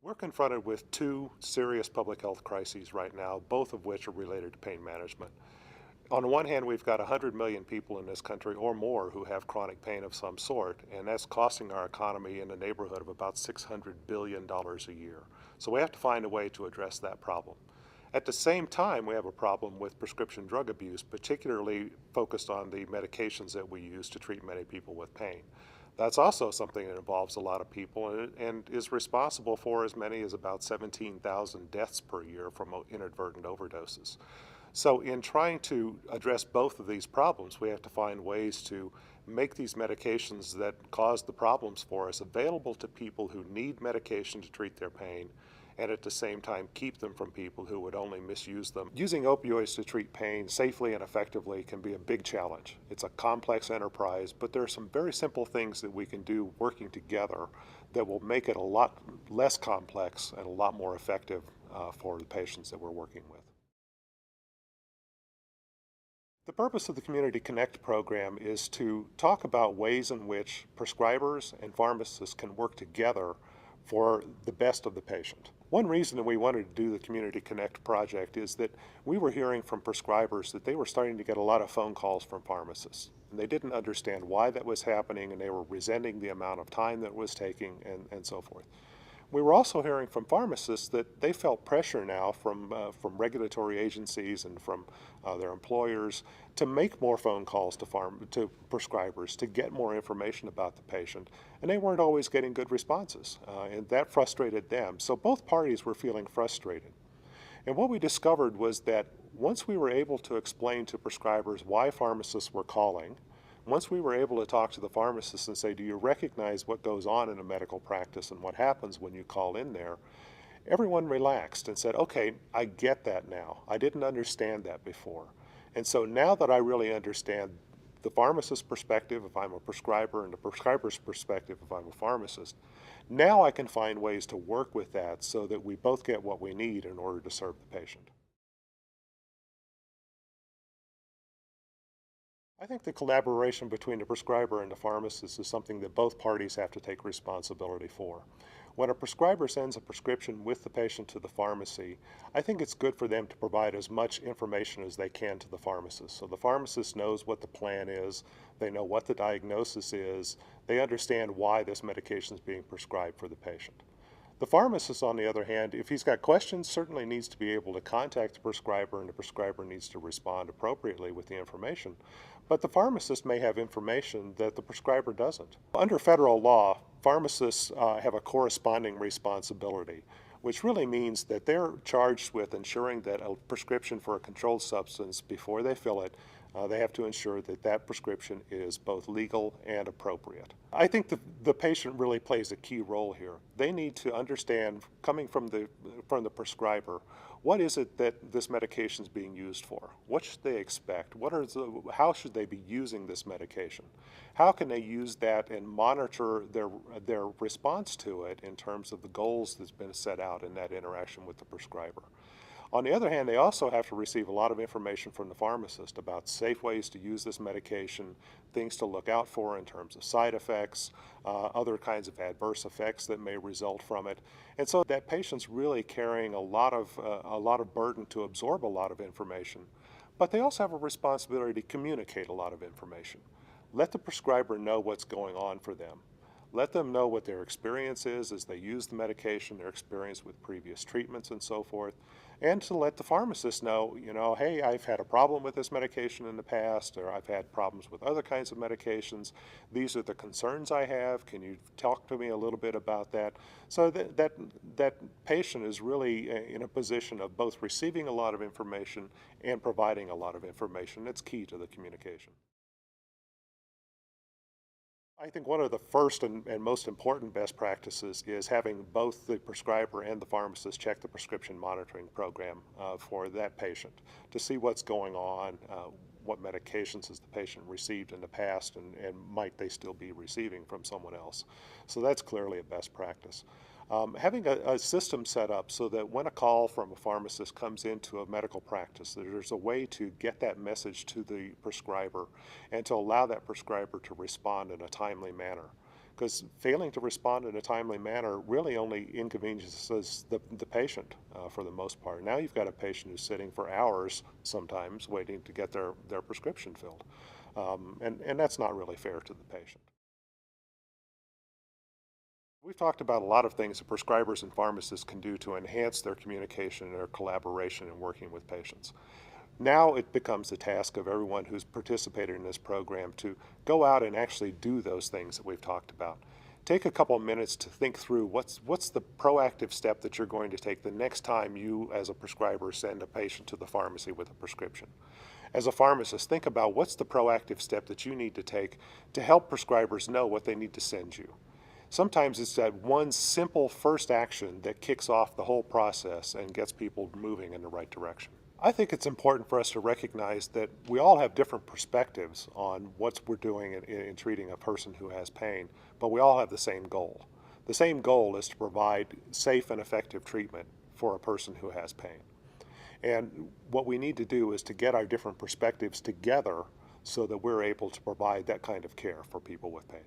We're confronted with two serious public health crises right now, both of which are related to pain management. On the one hand, we've got 100 million people in this country or more who have chronic pain of some sort, and that's costing our economy in the neighborhood of about $600 billion a year. So we have to find a way to address that problem. At the same time, we have a problem with prescription drug abuse, particularly focused on the medications that we use to treat many people with pain. That's also something that involves a lot of people and is responsible for as many as about 17,000 deaths per year from inadvertent overdoses. So in trying to address both of these problems, we have to find ways to make these medications that cause the problems for us available to people who need medication to treat their pain, and at the same time keep them from people who would only misuse them. Using opioids to treat pain safely and effectively can be a big challenge. It's a complex enterprise, but there are some very simple things that we can do working together that will make it a lot less complex and a lot more effective for the patients that we're working with. The purpose of the Community Connect program is to talk about ways in which prescribers and pharmacists can work together for the best of the patient. One reason that we wanted to do the Community Connect project is that we were hearing from prescribers that they were starting to get a lot of phone calls from pharmacists. And they didn't understand why that was happening, and they were resenting the amount of time that it was taking and so forth. We were also hearing from pharmacists that they felt pressure now from regulatory agencies and from their employers to make more phone calls to prescribers to get more information about the patient, and they weren't always getting good responses, and that frustrated them. So both parties were feeling frustrated. And what we discovered was that once we were able to explain to prescribers why pharmacists were calling, once we were able to talk to the pharmacists and say, do you recognize what goes on in a medical practice and what happens when you call in there, everyone relaxed and said, okay, I get that now. I didn't understand that before. And so now that I really understand the pharmacist's perspective if I'm a prescriber and the prescriber's perspective if I'm a pharmacist, now I can find ways to work with that so that we both get what we need in order to serve the patient. I think the collaboration between the prescriber and the pharmacist is something that both parties have to take responsibility for. When a prescriber sends a prescription with the patient to the pharmacy, I think it's good for them to provide as much information as they can to the pharmacist. So the pharmacist knows what the plan is, they know what the diagnosis is, they understand why this medication is being prescribed for the patient. The pharmacist, on the other hand, if he's got questions, certainly needs to be able to contact the prescriber, and the prescriber needs to respond appropriately with the information. But the pharmacist may have information that the prescriber doesn't. Under federal law, pharmacists have a corresponding responsibility, which really means that they're charged with ensuring that a prescription for a controlled substance, before they fill it, they have to ensure that that prescription is both legal and appropriate. I think the patient really plays a key role here. They need to understand, coming from the prescriber, what is it that this medication is being used for? What should they expect? How should they be using this medication? How can they use that and monitor their response to it in terms of the goals that's been set out in that interaction with the prescriber? On the other hand, they also have to receive a lot of information from the pharmacist about safe ways to use this medication, things to look out for in terms of side effects, other kinds of adverse effects that may result from it. And so that patient's really carrying a lot of burden to absorb a lot of information. But they also have a responsibility to communicate a lot of information. Let the prescriber know what's going on for them. Let them know what their experience is as they use the medication, their experience with previous treatments and so forth, and to let the pharmacist know, hey, I've had a problem with this medication in the past, or I've had problems with other kinds of medications. These are the concerns I have. Can you talk to me a little bit about that? So that patient is really in a position of both receiving a lot of information and providing a lot of information. That's key to the communication. I think one of the first and most important best practices is having both the prescriber and the pharmacist check the prescription monitoring program for that patient to see what's going on, what medications has the patient received in the past, and might they still be receiving from someone else. So that's clearly a best practice. Having a system set up so that when a call from a pharmacist comes into a medical practice, there's a way to get that message to the prescriber and to allow that prescriber to respond in a timely manner. because failing to respond in a timely manner really only inconveniences the patient for the most part. Now you've got a patient who's sitting for hours sometimes waiting to get their prescription filled. And that's not really fair to the patient. We've talked about a lot of things that prescribers and pharmacists can do to enhance their communication and their collaboration in working with patients. Now it becomes the task of everyone who's participated in this program to go out and actually do those things that we've talked about. Take a couple of minutes to think through what's the proactive step that you're going to take the next time you, as a prescriber, send a patient to the pharmacy with a prescription. As a pharmacist, think about what's the proactive step that you need to take to help prescribers know what they need to send you. Sometimes it's that one simple first action that kicks off the whole process and gets people moving in the right direction. I think it's important for us to recognize that we all have different perspectives on what we're doing in treating a person who has pain, but we all have the same goal. The same goal is to provide safe and effective treatment for a person who has pain. And what we need to do is to get our different perspectives together so that we're able to provide that kind of care for people with pain.